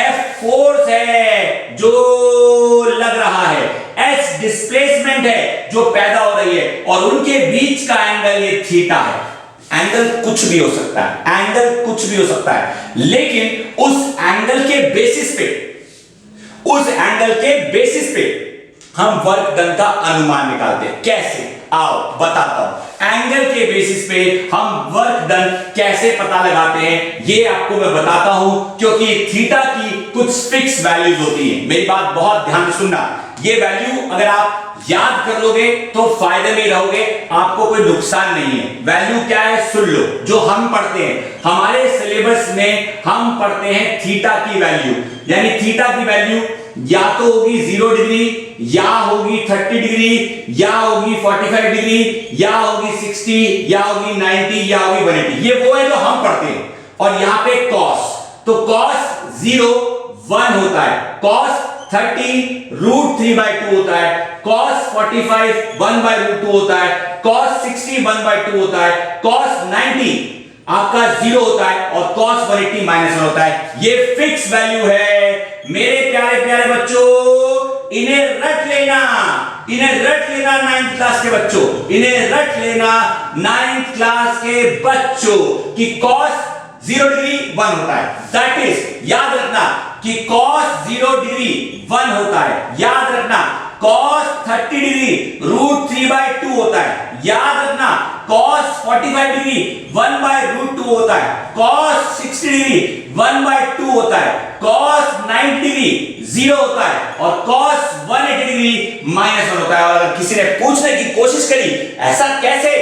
F फोर्स है जो लग रहा है, S डिस्प्लेसमेंट है जो पैदा हो रही है, और उनके बीच का एंगल ये थीटा है। एंगल कुछ भी हो सकता है, एंगल कुछ भी हो सकता है, लेकिन उस एंगल के बेसिस पे, उस एंगल के बेसिस पे हम वर्क डन का अनुमान निकालते हैं। कैसे, आओ बताता हूं। एंगल के बेसिस पे हम वर्क डन कैसे पता लगाते हैं ये आपको मैं बताता हूं, क्योंकि थीटा की कुछ फिक्स वैल्यूज होती है। मेरी बात बहुत ध्यान से सुनना, ये वैल्यू अगर आप याद कर लोगे तो फायदे में रहोगे, आपको कोई नुकसान नहीं है। वैल्यू क्या है सुन लो, जो हम पढ़ते हैं हमारे सिलेबस में, हम पढ़ते हैं थीटा की वैल्यू, यानी थीटा की वैल्यू या तो होगी 0 डिग्री, या होगी 30 डिग्री, या होगी 45 डिग्री, या होगी 60, या होगी 90, या होगी 180। ये वो है जो हम पढ़ते हैं। और यहां पे कॉस, तो कॉस 0 1 होता है, कॉस 30 √3/2 होता है, cos 45 1/√2 होता है, cos 60 1/2 होता है, cos 90 आपका 0 होता है, और cos 180 -1 होता है। ये फिक्स वैल्यू है मेरे प्यारे प्यारे बच्चों, इन्हें रट लेना, इन्हें रट लेना 9th क्लास के बच्चों, इन्हें रट लेना 9th क्लास के बच्चों कि cos 0 डिग्री 1 होता है। दैट इज, याद रखना कि cos 0 डिग्री 1 होता है, याद रखना cos 30 डिग्री √3/2 होता है, याद रखना cos 45 डिग्री 1/√2 होता है, cos 60 डिग्री 1/2 होता है, cos 90 डिग्री 0 होता है, और cos 180 डिग्री -1 होता है। और अगर किसी ने पूछने की कोशिश करी ऐसा कैसे,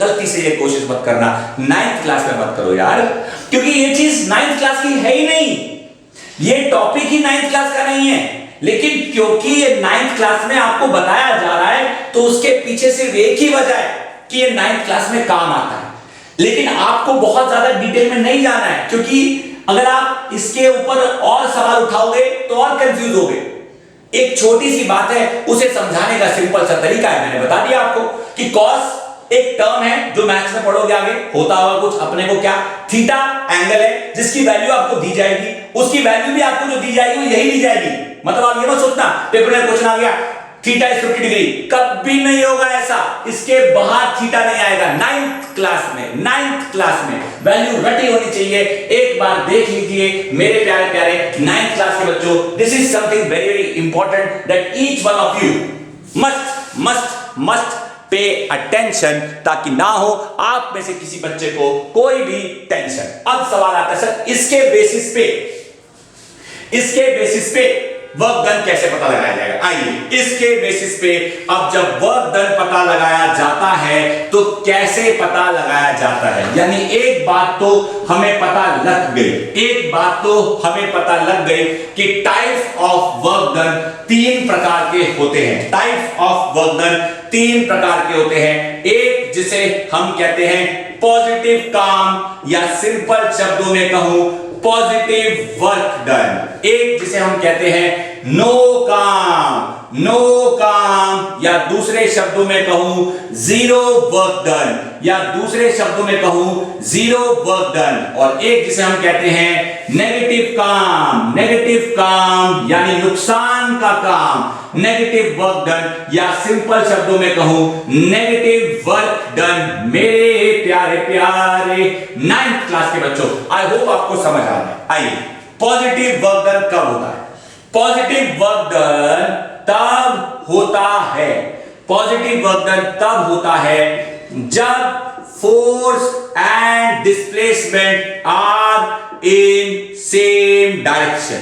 गलती से ये कोशिश मत करना, 9th क्लास में मत करो यार, क्योंकि ये चीज 9th क्लास की है ही नहीं, ये टॉपिक ही 9th क्लास का नहीं है। लेकिन क्योंकि ये 9th क्लास में आपको बताया जा रहा है तो उसके पीछे सिर्फ एक ही वजह है कि ये 9th क्लास में काम आता है। लेकिन आपको बहुत ज्यादा डिटेल में नहीं जाना है, क्योंकि अगर आप इसके ऊपर और सवाल उठाओगे तो और कंफ्यूज होगे। एक छोटी सी बात है, उसे समझाने का सिंपल सा तरीका है, मैंने बता दिया आपको कि कॉस एक टर्म है जो मैथ्स में पढ़ोगे आगे, होता होगा कुछ अपने को क्या, थीटा एंगल है जिसकी वैल्यू आपको दी जाएगी, उसकी वैल्यू भी आपको जो दी जाएगी वो यही दी जाएगी। मतलब आप ये मत सोचना पेपर में क्वेश्चन आ गया थीटा इज 50 डिग्री, कभी नहीं होगा ऐसा, इसके बाहर थीटा नहीं आएगा। नाइन्थ क्लास में वैल्यू रटी होनी चाहिए। एक बार देख लीजिए मेरे प्यारे प्यारे नाइन्थ क्लास के बच्चों, this is something very very important that each one of you must pay attention, ताकि ना हो आप में से किसी बच्चे को कोई भी टेंशन। अब सवाल आता है सर इसके बेसिस पे वर्क डन कैसे पता लगाया जाएगा। आइए इसके बेसिस पे अब जब वर्क डन पता लगाया जाता है तो कैसे पता लगाया जाता है, यानी एक बात तो हमें पता लग गई कि टाइप ऑफ वर्क डन 3 प्रकार के होते हैं। एक जिसे हम कहते हैं पॉजिटिव काम, या सिंपल शब्दों में कहूं पॉजिटिव वर्क डन। एक जिसे हम कहते हैं नो काम, या दूसरे शब्दों में कहूं जीरो वर्क डन, या दूसरे शब्दों में कहूं जीरो वर्क डन। और एक जिसे हम कहते हैं नेगेटिव काम यानी नुकसान का काम, नेगेटिव वर्क डन, या सिंपल शब्दों में कहूं नेगेटिव वर्क डन। मेरे प्यारे प्यारे 9th क्लास के बच्चों, आई होप आपको समझ आ रहा है। आइए पॉजिटिव वर्क डन कब होता है? पॉजिटिव वर्क डन तब होता है जब force and displacement are in same direction,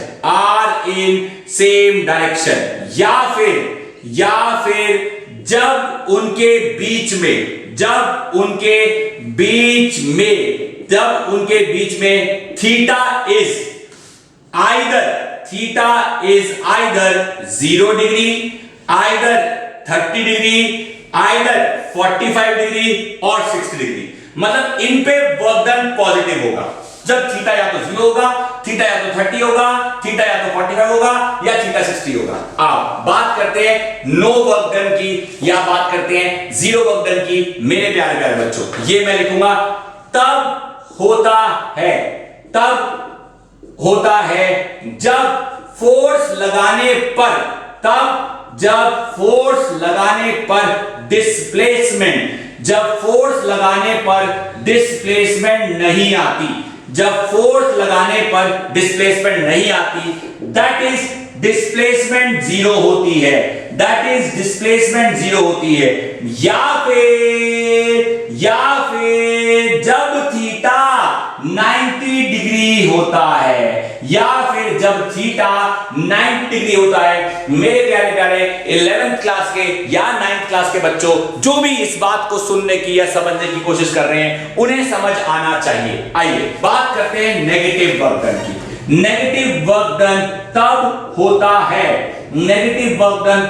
या फिर जब उनके बीच में theta is either 0 degree, either 30 degree, either 45 degree और 60 डिग्री। मतलब इन पे वर्क डन पॉजिटिव होगा जब थीटा या तो 0 होगा, थीटा या तो 30 होगा, थीटा या तो 45 होगा, या थीटा 60 होगा। आप बात करते हैं नो वर्क डन की, या बात करते हैं 0 वर्क डन की। मेरे प्यारे प्यारे बच्चों, ये मैं लिखूंगा तब होता है जब फोर्स लगाने पर डिस्प्लेसमेंट नहीं आती, दैट इज डिस्प्लेसमेंट जीरो होती है। या फिर जब थीटा 90 डिग्री होता है, मेरे प्यारे प्यारे 11th क्लास के या 9th क्लास के बच्चों, जो भी इस बात को सुनने की या समझने की कोशिश कर रहे हैं उन्हें समझ आना चाहिए। आइए बात करते हैं नेगेटिव वर्क डन की। नेगेटिव वर्क डन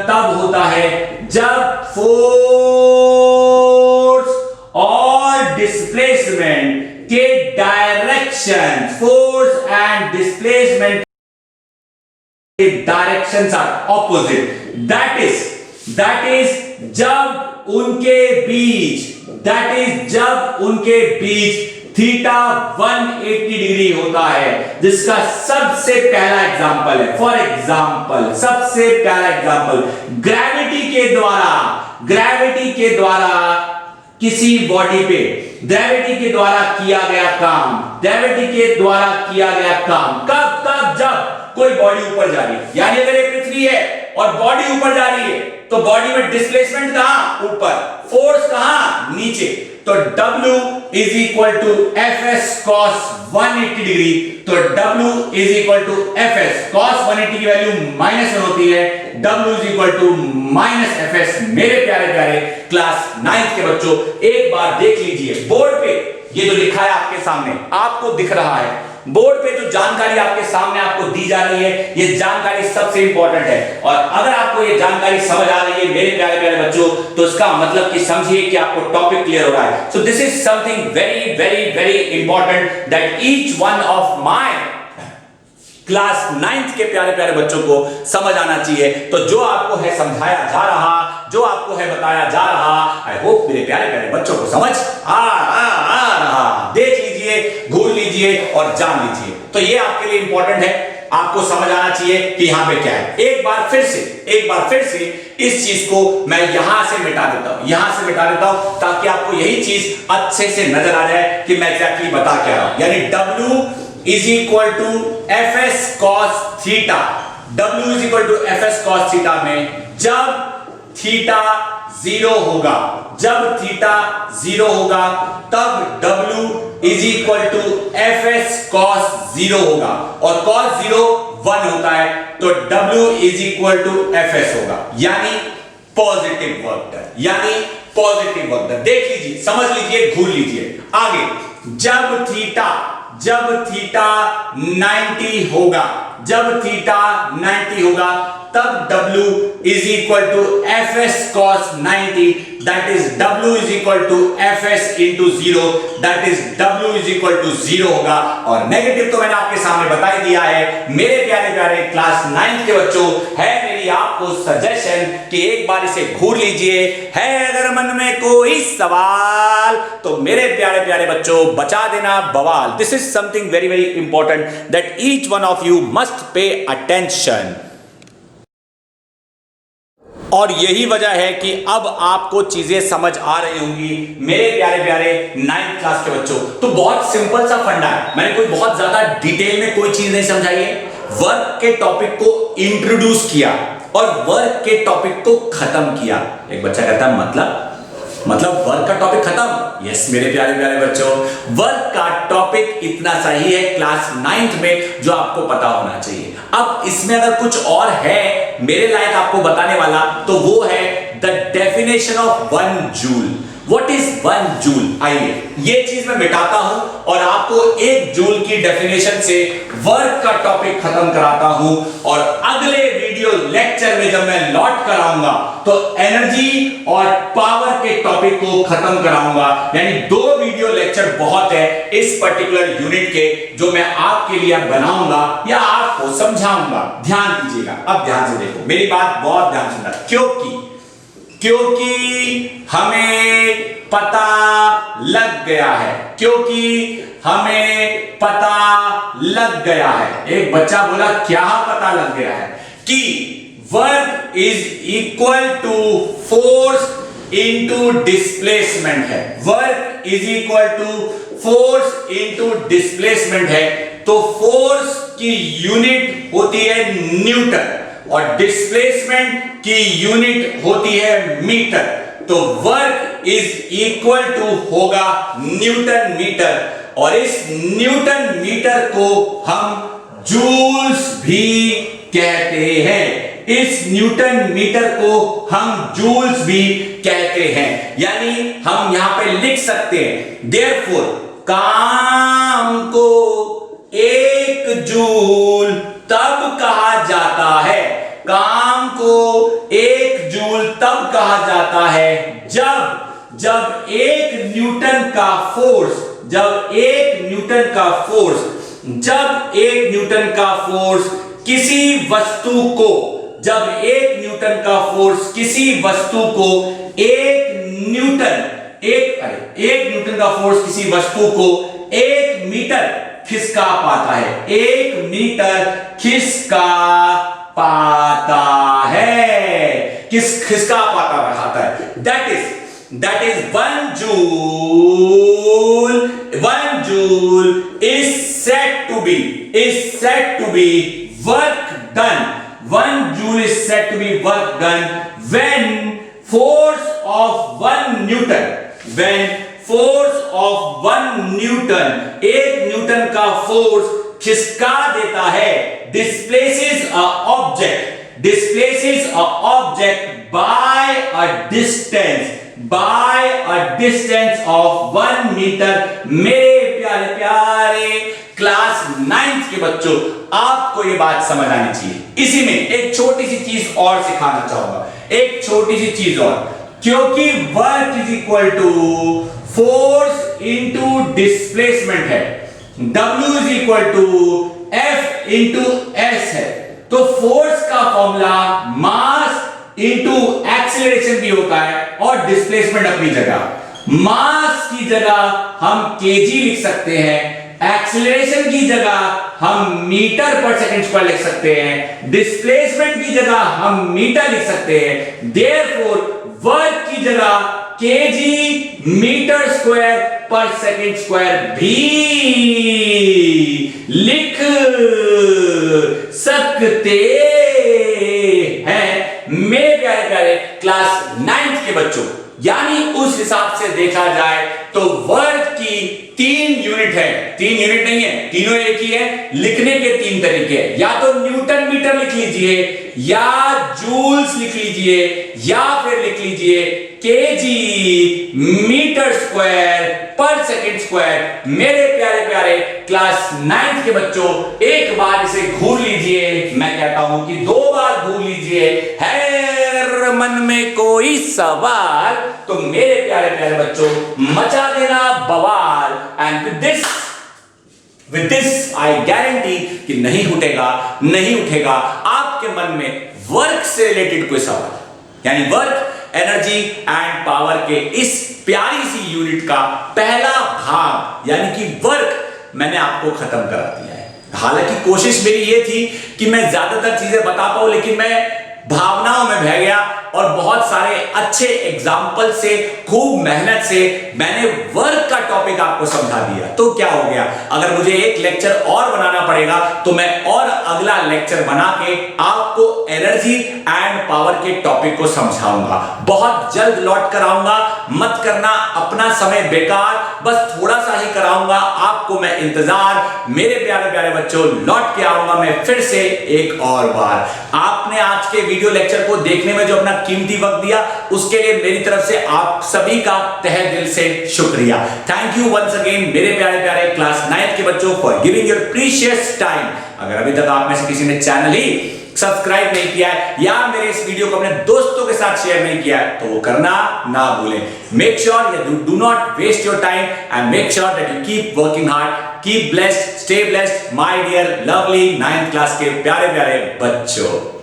तब होता है जब फोर्स और डिस्प्लेसमेंट के directions are opposite. That is जब उनके बीच थीटा 180 डिग्री होता है, जिसका सबसे पहला एग्जांपल है, फॉर एग्जांपल सबसे पहला एग्जांपल ग्रेविटी के द्वारा किसी बॉडी पे ग्रेविटी के द्वारा किया गया काम कब जब कोई बॉडी ऊपर जा रही है, यानी अगर ये पृथ्वी है और बॉडी ऊपर जा रही है तो बॉडी में डिस्प्लेसमेंट कहां? ऊपर, फोर्स कहां? नीचे। तो W is equal to Fs cos 180 degree. तो W is equal to Fs cos 180 की वैल्यू -1 होती है, W is equal to -Fs। मेरे प्यारे प्यारे क्लास 9th के बच्चों, एक बार देख लीजिए बोर्ड पे ये जो लिखा है आपके सामने, आपको दिख रहा है बोर्ड पे जो जानकारी आपके सामने आपको दी जा रही है, ये जानकारी सबसे इंपॉर्टेंट है। और अगर आपको ये जानकारी समझ आ रही है मेरे प्यारे प्यारे बच्चों, तो इसका मतलब कि समझिए कि आपको टॉपिक क्लियर हो रहा है। So this is something very very very important that each one of my class 9th के प्यारे प्यारे बच्चों को समझ आना चाहिए। तो जो आपको है समझाया जा रहा, जो आपको है बताया जा रहा, आई होप मेरे प्यारे प्यारे बच्चों को समझ आ रहा। देख लीजिए, घूर लीजिए और जान लीजिए। तो ये आपके लिए इंपॉर्टेंट है, आपको समझ आना चाहिए कि यहां पे क्या है। एक बार फिर से इस चीज को मैं यहां से मिटा देता हूं, ताकि आपको यही चीज अच्छे से नजर आ जाए कि मैं एग्जैक्टली बता क्या रहा हूं। यानी W is equal to fs cos theta। W is equal to fs cos theta में जब थीटा 0 होगा, तब W is equal to fs cos 0 होगा, और cos 0 1 होता है, तो W is equal to fs होगा, यानी पॉजिटिव वर्क डन। देख लीजिए, समझ लीजिए, घूर लीजिए। आगे, जब थीटा 90 होगा, तब W is equal to fs cos 90, that is W is equal to fs into 0, that is W is equal to 0 होगा। और नेगेटिव तो मैंने आपके सामने बता ही दिया है। मेरे प्यारे प्यारे क्लास 9th के बच्चों, है मेरी आपको सजेशन कि एक बार इसे घूर लीजिए। है अगर मन में कोई सवाल तो मेरे प्यारे प्यारे बच्चों बचा देना बवाल। This is something very very important that each one of you must pay attention. और यही वजह है कि अब आपको चीजें समझ आ रही होंगी मेरे प्यारे प्यारे 9th क्लास के बच्चों। तो बहुत सिंपल सा फंडा है, मैंने कोई बहुत ज्यादा डिटेल में कोई चीज नहीं समझाई है। वर्क के टॉपिक को इंट्रोड्यूस किया और वर्क के टॉपिक को खत्म किया। एक बच्चा कहता है मतलब वर्क का टॉपिक खत्म? यस मेरे प्यारे प्यारे बच्चों, वर्क का टॉपिक इतना सही है क्लास 9th में जो आपको पता होना चाहिए। अब इसमें अगर कुछ और है मेरे लायक आपको बताने वाला, तो वो है the definition of 1 joule. What is 1 joule? आइए ये चीज मैं मिटाता हूं और आपको 1 जूल की डेफिनेशन से वर्क का टॉपिक खत्म कराता हूं। और अगले वीडियो लेक्चर में जब मैं लौट कर आऊंगा तो एनर्जी और पावर के टॉपिक को खत्म कराऊंगा। यानी 2 वीडियो लेक्चर बहुत है इस पर्टिकुलर यूनिट के, जो मैं आपके लिए बनाऊंगा या आपको समझाऊंगा। ध्यान दीजिएगा, अब ध्यान से देखो मेरी बात, बहुत ध्यान सुनना, क्योंकि हमें पता लग गया है। एक बच्चा बोला क्या पता लग गया है? कि work is equal to force into displacement है। Work is equal to force into displacement है। तो फोर्स की यूनिट होती है न्यूटन और डिस्प्लेसमेंट की यूनिट होती है मीटर। तो वर्क इज इक्वल टू होगा न्यूटन मीटर, और इस न्यूटन मीटर को हम जूल्स भी कहते हैं। इस न्यूटन मीटर को हम जूल्स भी कहते हैं। यानी हम यहां पे लिख सकते हैं देयरफॉर काम को 1 जूल तब कहा जाता है, काम को 1 जूल तब कहा जाता है जब 1 न्यूटन का फोर्स किसी वस्तु को 1 मीटर खिसका पाता है। 1 मीटर खिसका पाता है, खिसका पाता है। That is 1 joule is said to be work done. 1 joule is said to be work done when force of 1 Newton, 1 Newton का फोर्स खिसका देता है, displaces a object by a distance of 1 meter। मेरे प्यारे प्यारे क्लास नाइन्थ के बच्चों, आपको ये बात समझ आनी चाहिए। इसी में एक छोटी सी चीज और सिखाना चाहूंगा, एक छोटी सी चीज और, क्योंकि work is equal to force into displacement है, W is equal to F into S है, तो फोर्स का फॉर्मूला मास इंटू एक्सीलरेशन भी होता है और डिस्प्लेसमेंट अपनी जगह। मास की जगह हम केजी लिख सकते हैं, एक्सीलरेशन की जगह हम मीटर पर सेकंड स्क्वायर लिख सकते हैं, डिस्प्लेसमेंट की जगह हम मीटर लिख सकते हैं। देयरफॉर वर्क की जगह केजी मीटर स्क्वायर पर सेकंड स्क्वायर भी लिख सकते हैं मेरे प्यारे प्यारे क्लास 9th के बच्चों। यानी उस हिसाब से देखा जाए तो वर्क की 3 यूनिट है, 3 यूनिट नहीं है, तीनों एक ही है। लिखने के 3 तरीके हैं, या तो न्यूटन मीटर लिख लीजिए, या जूल्स लिख लीजिए, या फिर लिख लीजिए केजी मीटर स्क्वायर पर सेकंड स्क्वायर। मेरे प्यारे प्यारे क्लास 9th के बच्चों, एक बार इसे घूर लीजिए, मैं कहता हूं कि 2 बार घूर लीजिए। है मन में कोई सवाल तो मेरे प्यारे प्यारे बच्चों मचा देना बवाल। And with this I guarantee कि नहीं उठेगा आपके मन में वर्क से रिलेटेड कोई सवाल, यानी वर्क, एनर्जी एंड पावर के इस प्यारी सी यूनिट का पहला भाग यानी कि वर्क मैंने आपको खत्म करा दिया है। हालांकि कोशिश मेरी ये थी कि मैं ज्यादातर चीजें बता पाऊं, लेकिन मैं भावनाओं में बह गया और बहुत सारे अच्छे एग्जाम्पल से, खूब मेहनत से मैंने वर्क का टॉपिक आपको समझा दिया। तो क्या हो गया, अगर मुझे एक लेक्चर और बनाना पड़ेगा तो मैं और अगला लेक्चर बना के आपको एनर्जी एंड पावर के टॉपिक को समझाऊंगा। बहुत जल्द लौट कर आऊंगा, मत करना अपना समय बेकार, बस थोड़ा सा ही कराऊंगा आपको मैं इंतजार। मेरे प्यारे प्यारे बच्चों, लौट के आऊंगा मैं फिर से एक और बार। आपने आज के वीडियो लेक्चर को देखने में जो अपना कीमती वक्त दिया, उसके लिए मेरी तरफ से आप सभी का तहे दिल से शुक्रिया। थैंक यू वंस अगेन मेरे प्यारे प्यारे क्लास 9th के बच्चों for giving your precious time. अगर अभी तक आप में से किसी ने चैनल ही सब्सक्राइब नहीं किया है या मेरे इस वीडियो को अपने दोस्तों के साथ शेयर नहीं किया है, तो वो करना ना भूलें। Make sure you do not waste your time and make sure that you keep working hard, keep blessed, stay blessed my dear lovely 9th class के प्यारे प्यारे बच्चों।